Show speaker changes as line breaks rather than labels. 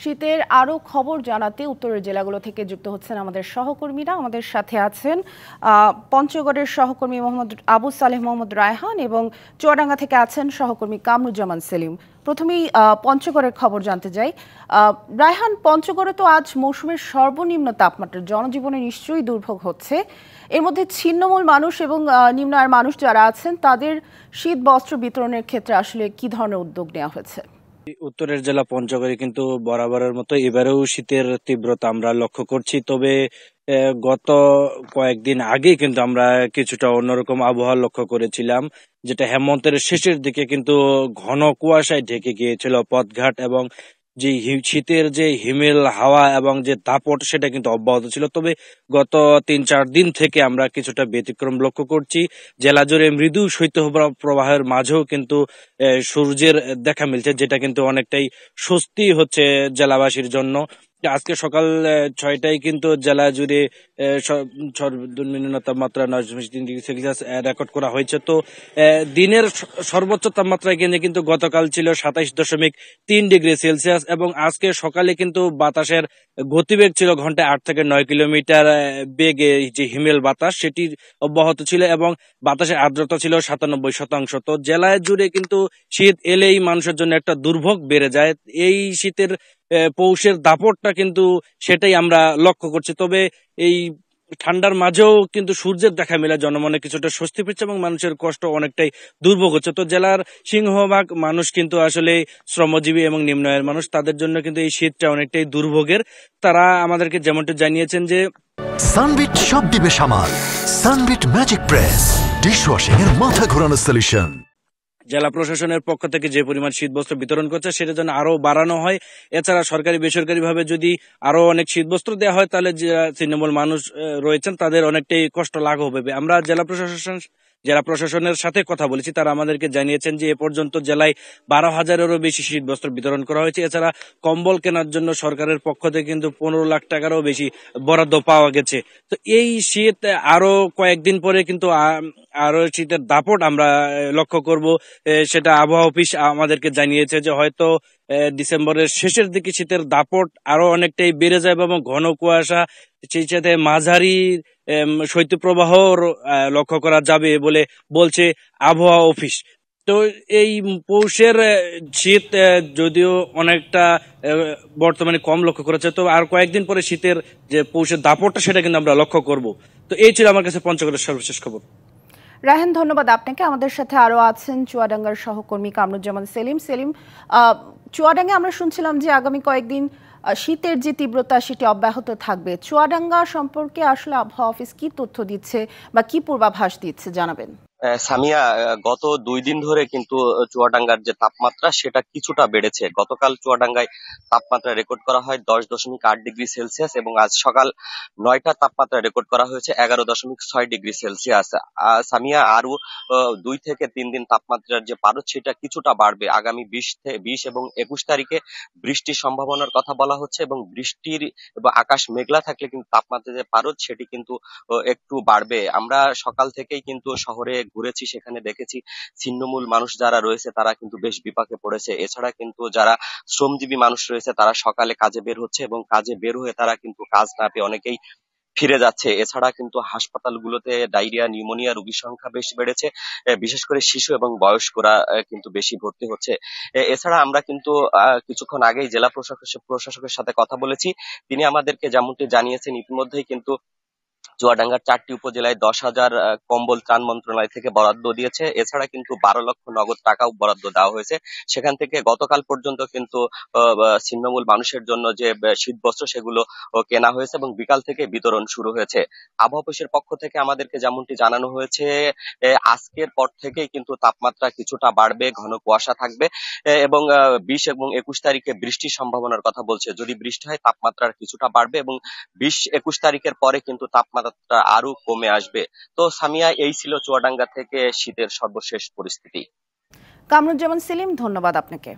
শীতের আরো খবর জানাতে উত্তরের জেলাগুলো থেকে যুক্ত হচ্ছেন আমাদের সহকর্মীরা। আমাদের সাথে আছেন পঞ্চগড়ের সহকর্মী মোহাম্মদ আবু সালেহ মোহাম্মদ রায়হান এবং চুয়াডাঙ্গা থেকে আছেন সহকর্মী কামরুজ্জামান সেলিম। প্রথমেই পঞ্চগড়ের খবর জানতে চাই। রায়হান, পঞ্চগড়ে তো আজ মৌসুমের সর্বনিম্ন তাপমাত্রা, জনজীবনে নিশ্চয়ই দুর্ভোগ হচ্ছে। এর মধ্যে ছিন্নমূল মানুষ এবং নিম্ন আয়ের মানুষ যারা আছেন তাদের শীত বস্ত্র বিতরণের ক্ষেত্রে আসলে কি ধরনের উদ্যোগ নেওয়া হয়েছে?
উত্তরের জেলা পঞ্চগড়ে কিন্তু বরাবরের মতো এবারেও শীতের তীব্রতা আমরা লক্ষ্য করছি। তবে গত কয়েকদিন আগে কিন্তু আমরা কিছুটা অন্যরকম আবহাওয়া লক্ষ্য করেছিলাম, যেটা হেমন্তের শেষের দিকে কিন্তু ঘন কুয়াশায় ঢেকে গিয়েছিল পথঘাট, এবং যে শীতের যে হিমেল হাওয়া এবং যে দাপট সেটা কিন্তু অব্যাহত ছিল। তবে গত 3-4 দিন থেকে আমরা কিছুটা ব্যতিক্রম লক্ষ্য করছি। জেলা জুড়ে মৃদু শৈত্য প্রবাহের মাঝেও কিন্তু সূর্যের দেখা মিলছে, যেটা কিন্তু অনেকটাই স্বস্তি হচ্ছে জেলাবাসীর জন্য। আজকে সকাল 6টায় কিন্তু জেলা জুড়ে সর্বনিম্ন তাপমাত্রা 9.3 ডিগ্রি সেলসিয়াস রেকর্ড করা হয়েছে। তো দিনের সর্বোচ্চ তাপমাত্রা কিন্তু গতকাল ছিল 27.3 ডিগ্রি সেলসিয়াস, এবং আজকে সকালে কিন্তু বাতাসের গতিবেগ ছিল ঘন্টায় 8 থেকে 9 কিলোমিটার বেগে। যে হিমেল বাতাস সেটি অব্যাহত ছিল এবং বাতাসের আর্দ্রতা ছিল 97%। তো জেলায় জুড়ে কিন্তু শীত এলেই মানুষের জন্য একটা দুর্ভোগ বেড়ে যায়। এই শীতের পৌষের দাপটটা কিন্তু সেটাই আমরা লক্ষ্য করছি। তবে এই ঠান্ডার মাঝেও কিন্তু সূর্যের দেখা মেলে জনমনে কিছুটা স্বস্তি পেয়েছে এবং মানুষের কষ্ট অনেকটাই দুর্ভোগ হচ্ছে। তো জেলার সিংহভাগ মানুষ কিন্তু আসলে শ্রমজীবী এবং নিম্ন আয়ের মানুষ, তাদের জন্য কিন্তু এই শীতটা অনেকটাই দুর্ভোগের। তারা আমাদেরকে যেমনটা জানিয়েছেন যে
সানবিট সব দিবে সামাল। সানবিট ম্যাজিক প্রেস ডিশওয়াশিং এর মাথা ঘোরানো সলিউশন।
জেলা প্রশাসনের পক্ষ থেকে যে পরিমাণ শীতবস্ত্র বিতরণ করছে সেটা যেন আরো বাড়ানো হয়। এছাড়া সরকারি বেসরকারি ভাবে যদি আরো অনেক শীতবস্ত্র দেওয়া হয় তাহলে যে তৃণমূল মানুষ রয়েছেন তাদের অনেকটাই কষ্ট লাঘব হবে। আমরা জেলা প্রশাসনের সাথে কথা বলেছি, তারা আমাদেরকে জানিয়েছেন যে এ পর্যন্ত জেলায় 12,000-এরও বেশি শীতবস্ত্র বিতরণ করা হয়েছে। এছাড়া কম্বল কেনার জন্য সরকারের পক্ষ থেকে কিন্তু 15 লাখ টাকারও বেশি বরাদ্দ পাওয়া গেছে। তো এই শীত আরো কয়েকদিন পরে কিন্তু আরো শীতের দাপট আমরা লক্ষ্য করব। সেটা আবহাওয়া অফিস আমাদেরকে জানিয়েছে যে হয়তো ডিসেম্বরের শেষের দিকে শীতের দাপট আরো অনেকটাই বেড়ে যাবে এবং ঘন কুয়াশা, সেই সাথে মাঝারি শৈত্যপ্রবাহ লক্ষ্য করা যাবে বলে বলছে আবহাওয়া অফিস। তো এই পৌষের শীত যদিও অনেকটা বর্তমানে কম লক্ষ্য করেছে, তো আর কয়েকদিন পরে শীতের যে পৌষের দাপটটা সেটা কিন্তু আমরা লক্ষ্য করব। তো এই ছিল আমার কাছে পঞ্চগড়ের সর্বশেষ খবর।
রায়হান, ধন্যবাদ আপনাকে। আমাদের সাথে আরো আছেন চুয়াডাঙ্গার সহকর্মী কামরুজ্জামান সেলিম। চুয়াডাঙ্গায় আমরা শুনছিলাম যে আগামী কয়েকদিন শীতের যে তীব্রতা সেটি অব্যাহত থাকবে। চুয়াডাঙ্গা সম্পর্কে আসলে আবহাওয়া অফিস কি তথ্য দিচ্ছে বা কি পূর্বাভাস দিচ্ছে জানাবেন?
সামিয়া, গত 2 দিন ধরে কিন্তু চুয়াডাঙ্গার যে তাপমাত্রা সেটা কিছুটা বেড়েছে। গতকাল চুয়াডাঙ্গায় তাপমাত্রা রেকর্ড করা হয় 10.8 ডিগ্রি সেলসিয়াস এবং আজ সকাল 9টা তাপমাত্রা রেকর্ড করা হয়েছে 11.6 ডিগ্রি সেলসিয়াস। সামিয়া, আরো 2 থেকে 3 দিন তাপমাত্রার যে পারদ সেটা কিছুটা বাড়বে। আগামী 20 এবং 21 তারিখে বৃষ্টির সম্ভাবনার কথা বলা হচ্ছে এবং বৃষ্টির এবং আকাশ মেঘলা থাকলে কিন্তু তাপমাত্রার যে পারদ সেটি কিন্তু একটু বাড়বে। আমরা সকাল থেকেই কিন্তু শহরে ঘুরেছি, সেখানে দেখেছি ছিন্নমূল মানুষ যারা রয়েছে তারা কিন্তু বেশ বিপাকে পড়েছে। এছাড়া কিন্তু যারা শ্রমজীবী মানুষ রয়েছে তারা সকালে কাজে বের হচ্ছে এবং কাজে বের হয়ে তারা কিন্তু কাজ না পেয়ে অনেকেই ফিরে যাচ্ছে। এছাড়া কিন্তু হাসপাতালগুলোতে ডায়রিয়া নিউমোনিয়া রোগীর সংখ্যা বেশ বেড়েছে, বিশেষ করে শিশু এবং বয়স্করা কিন্তু বেশি ভর্তি হচ্ছে। এছাড়া আমরা কিন্তু কিছুক্ষণ আগেই জেলা প্রশাসকের সাথে কথা বলেছি। তিনি আমাদেরকে যেমনটি জানিয়েছেন ইতিমধ্যেই কিন্তু চুয়াডাঙ্গার 4টি উপজেলায় 10,000 কম্বল ত্রাণ মন্ত্রণালয় থেকে বরাদ্দ দিয়েছে। এছাড়া কিন্তু 12 লক্ষ নগদ টাকাও বরাদ্দ দেওয়া হয়েছে। সেখান থেকে গতকাল পর্যন্ত কিন্তু ছিন্নমূল মানুষের জন্য যে শীতবস্ত্র সেগুলো কেনা হয়েছে এবং বিকাল থেকে বিতরণ শুরু হয়েছে। আবহাওয়া অফিসের পক্ষ থেকে আমাদেরকে যেমনটি জানানো হয়েছে, আজকের পর থেকেই কিন্তু তাপমাত্রা কিছুটা বাড়বে, ঘন কুয়াশা থাকবে এবং 20 এবং 21 তারিখে বৃষ্টির সম্ভাবনার কথা বলছে। যদি বৃষ্টি হয় তাপমাত্রা কিছুটা বাড়বে এবং 20-21 তারিখের পরে কিন্তু তাপমাত্রা আরো কমে আসবে। তো সামিয়া, এই ছিল চুয়াডাঙ্গা থেকে শীতের সর্বশেষ পরিস্থিতি।
কামরুজ্জামান সেলিম, ধন্যবাদ আপনাকে।